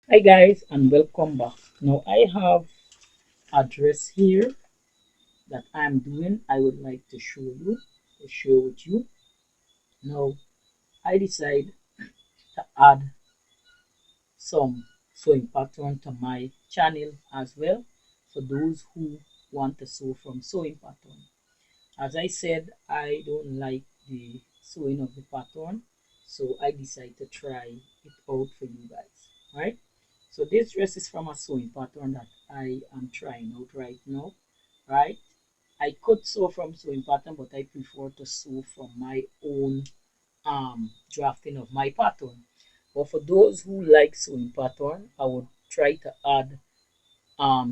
Hi guys and welcome back. Now I have a dress here that I'm doing. I would like to share with you. Now I decide to add some sewing pattern to my channel as well for those who want to sew from sewing pattern. As I said, I don't like the sewing of the pattern, so I decided to try it out for you guys. Right? So this dress is from a sewing pattern that I am trying out right now. Right? I could sew from sewing pattern, but I prefer to sew from my own drafting of my pattern. But for those who like sewing pattern, I would try to add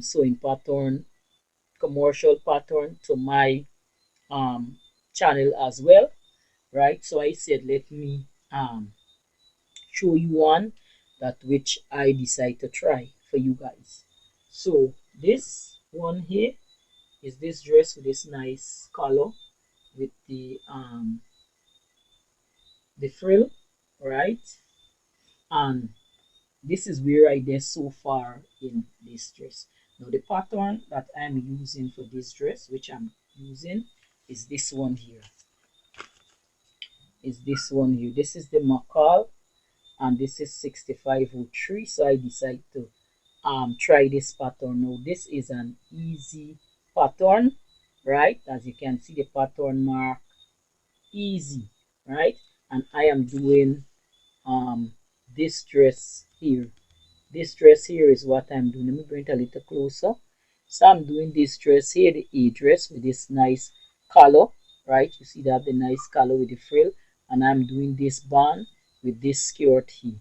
sewing pattern, commercial pattern to my um channel as well, right? So I said let me show you one that which I decide to try for you guys. So this one here is this dress with this nice color with the frill, right? And this is where I did so far in this dress. Now the pattern that I'm using for this dress, which I'm using, is this one here. Is this one here. This is the McCall and this is 6503. So I decide to try this pattern. Now this is an easy pattern, right? As you can see the pattern mark easy, right? And I am doing um this dress here. This dress here is what I'm doing. Let me bring it a little closer. So I'm doing this dress here, the A dress with this nice color, right? You see that the nice color with the frill, and I'm doing this band with this skirt here.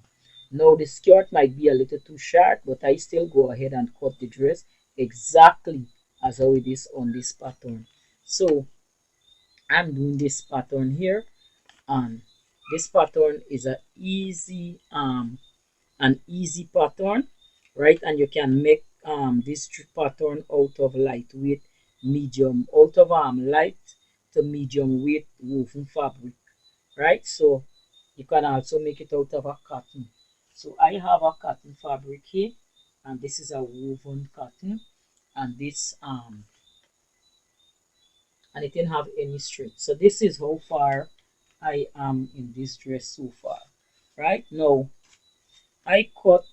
Now the skirt might be a little too short, but I still go ahead and cut the dress exactly as how it is on this pattern. So I'm doing this pattern here, and this pattern is an easy pattern, right? And you can make this pattern out of lightweight medium, out of light to medium weight woven fabric, right? So you can also make it out of a cotton. So I have a cotton fabric here, and this is a woven cotton, and this and it didn't have any stretch. So this is how far I am in this dress so far. Right now I cut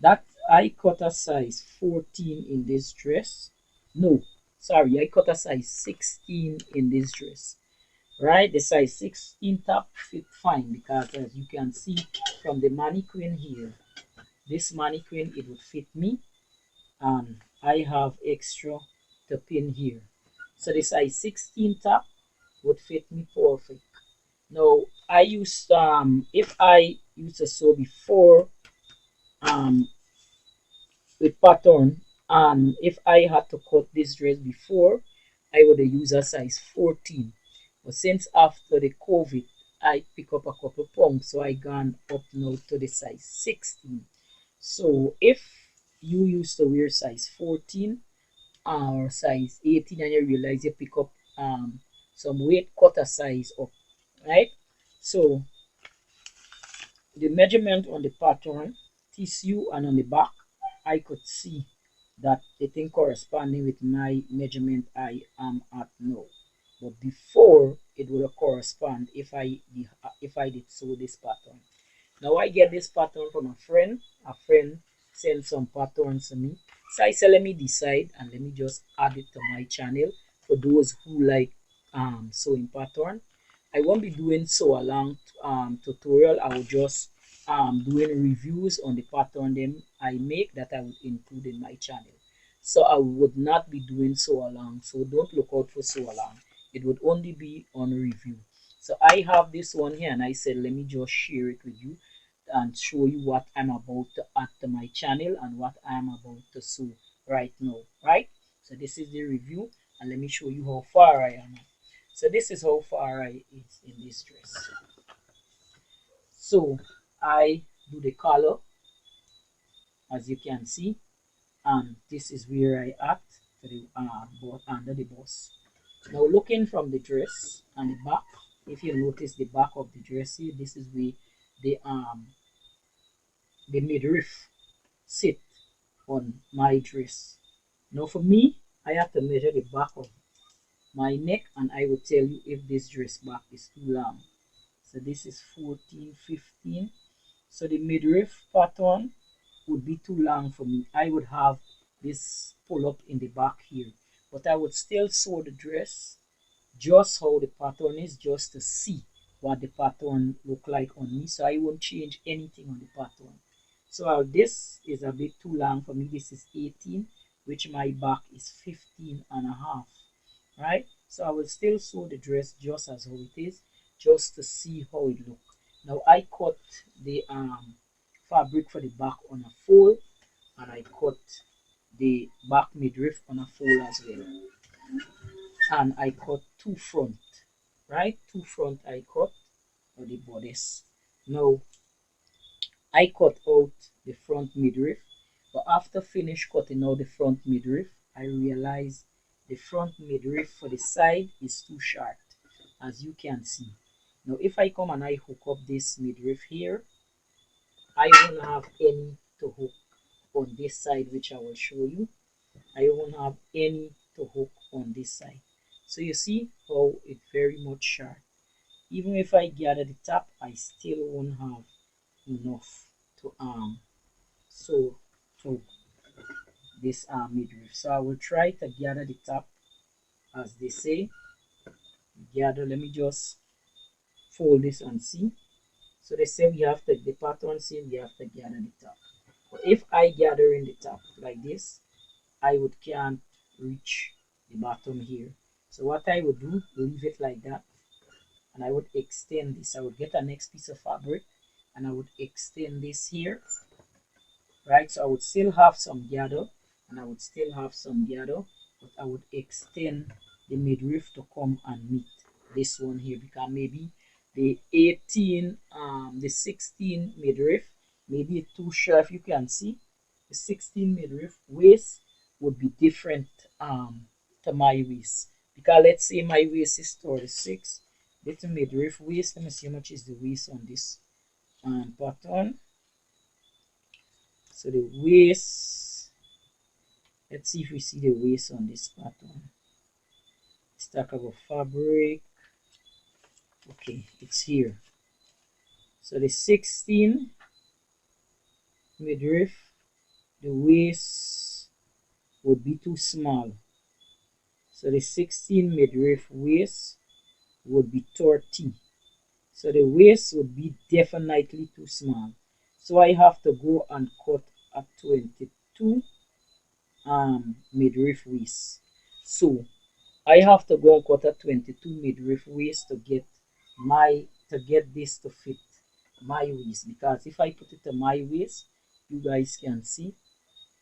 that I cut a size 14 in this dress. No, sorry, I cut a size 16 in this dress. Right, the size 16 top fit fine because as you can see from the mannequin here, this mannequin it would fit me, and I have extra to pin here. So the size 16 top would fit me perfect. Now I used if I used to sew before um with pattern, and if I had to cut this dress before, I would have used a size 14. But since after the COVID, I pick up a couple pounds, so I gone up now to the size 16. So if you used to wear size 14 or size 18 and you realize you pick up some weight, cut a size up, right? So the measurement on the pattern tissue and on the back, I could see that the thing corresponding with my measurement I am at now. But before it would correspond if I did sew this pattern. Now I get this pattern from a friend. A friend sent some patterns to me. So I said let me decide and let me just add it to my channel for those who like sewing pattern. I won't be doing so a long tutorial. I will just doing reviews on the pattern them I make that I would include in my channel. So I would not be doing so along. So don't look out for so along. It would only be on review. So I have this one here and I said let me just share it with you and show you what I'm about to add to my channel and what I'm about to sew right now, right? So this is the review and let me show you how far I am. So this is how far I is in this dress. So I do the collar as you can see, and this is where I act to the under the bust. Now looking from the dress and the back, if you notice the back of the dress here, this is where the the midriff sit on my dress. Now for me, I have to measure the back of my neck and I will tell you if this dress back is too long. So this is 14, 15. So the midriff pattern would be too long for me. I would have this pull up in the back here, but I would still sew the dress just how the pattern is, just to see what the pattern look like on me. So I won't change anything on the pattern. So this is a bit too long for me. This is 18, which my back is 15 and a half, right? So I will still sew the dress just as how it is, just to see how it look. Now I cut the fabric for the back on a fold, and I cut the back midriff on a fold as well, and I cut two front, right? Two front I cut for the bodice. Now I cut out the front midriff, but after finish cutting out the front midriff, I realized the front midriff for the side is too short, as you can see. Now if I come and I hook up this midriff here, I won't have any to hook on this side, which I will show you. I won't have any to hook on this side. So you see how it's very much short. Even if I gather the top, I still won't have enough to sew through this midriff. So I will try to gather the top, as they say. Gather, let me just fold this and see. So they say we have to, the pattern say we have to gather the top. But if I gather in the top like this, I would can't reach the bottom here. So what I would do, leave it like that, and I would extend this. I would get a next piece of fabric and I would extend this here, right? So I would still have some gather and I would still have some gather, but I would extend the midriff to come and meet this one here, because maybe the 18 the 16 midriff maybe too short. If you can see, the 16 midriff waist would be different to my waist, because let's say my waist is 36. This midriff waist, let me see how much is the waist on this pattern. So the waist, let's see if we see the waist on this pattern. Stack of fabric, okay, it's here. So the 16 midriff, the waist would be too small. So the 16 midriff waist would be 30. So the waist would be definitely too small. So I have to go and cut a 22 midriff waist. So I have to go and cut a 22 midriff waist to get this to fit my waist, because if I put it to my waist, you guys can see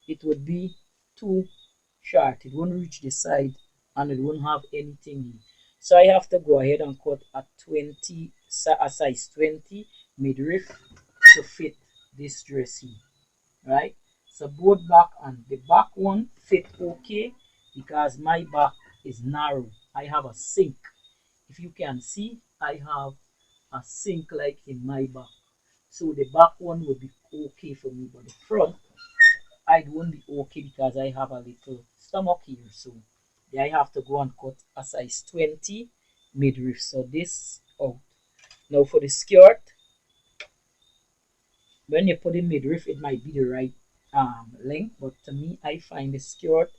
it would be too short. It won't reach the side and it won't have anything in. So I have to go ahead and cut a size 20 midriff to fit this dress here, right? So both back and the back one fit okay, because my back is narrow. I have a sink. If you can see, I have a sink like in my back. So the back one would be okay for me, but the front I won't be okay because I have a little stomach here. So I have to go and cut a size 20 midriff. So this out. Now for the skirt, when you put in midriff, it might be the right length, but to me, I find the skirt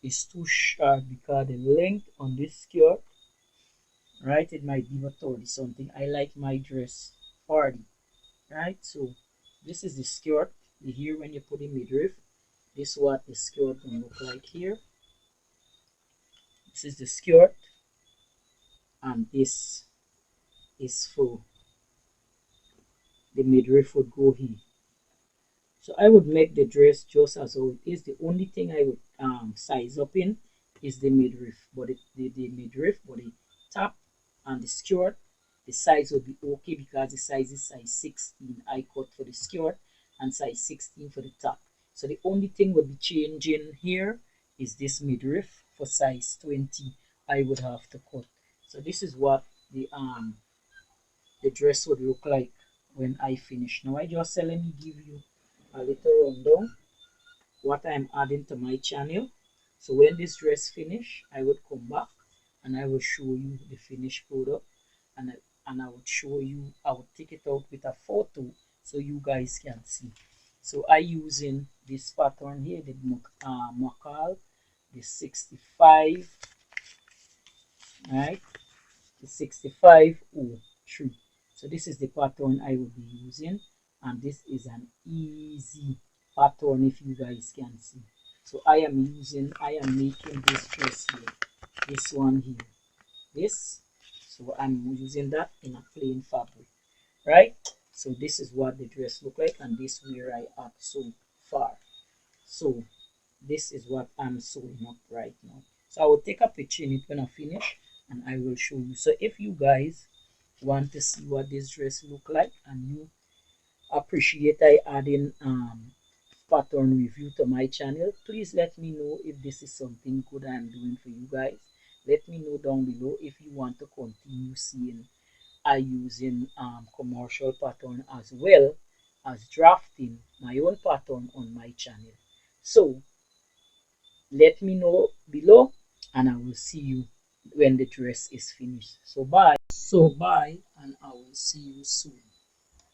is too short, because the length on this skirt, right, it might be about 30 something. I like my dress 40, right? So this is the skirt. Here when you put in midriff, this is what the skirt gonna look like here. This is the skirt, and this is for the midriff would go here. So I would make the dress just as how it is. The only thing I would size up in is the midriff, but the midriff, but the top and the skirt, the size would be okay, because the size is size 16. I cut for the skirt and size 16 for the top. So the only thing would be changing here is this midriff for size 20. I would have to cut. So this is what the dress would look like when I finish. Now I just say let me give you a little rundown what I'm adding to my channel. So when this dress finish, I would come back and I will show you the finished product, and I would show you, I would take it out with a photo so you guys can see. So I using this pattern here, the McCall, the 65, right? The 6503. So this is the pattern I will be using, and this is an easy pattern if you guys can see. So I am making this dress here, this one here, this. So I'm using that in a plain fabric, right? So this is what the dress look like, and this where I at so far. So this is what I'm sewing up right now. So I will take a picture in it when I finish, and I will show you. So if you guys want to see what this dress look like, and you appreciate I adding pattern review to my channel, please let me know if this is something good I'm doing for you guys. Let me know down below if you want to continue seeing I using commercial pattern as well as drafting my own pattern on my channel. So let me know below, and I will see you when the dress is finished. So bye. So bye, and I will see you soon.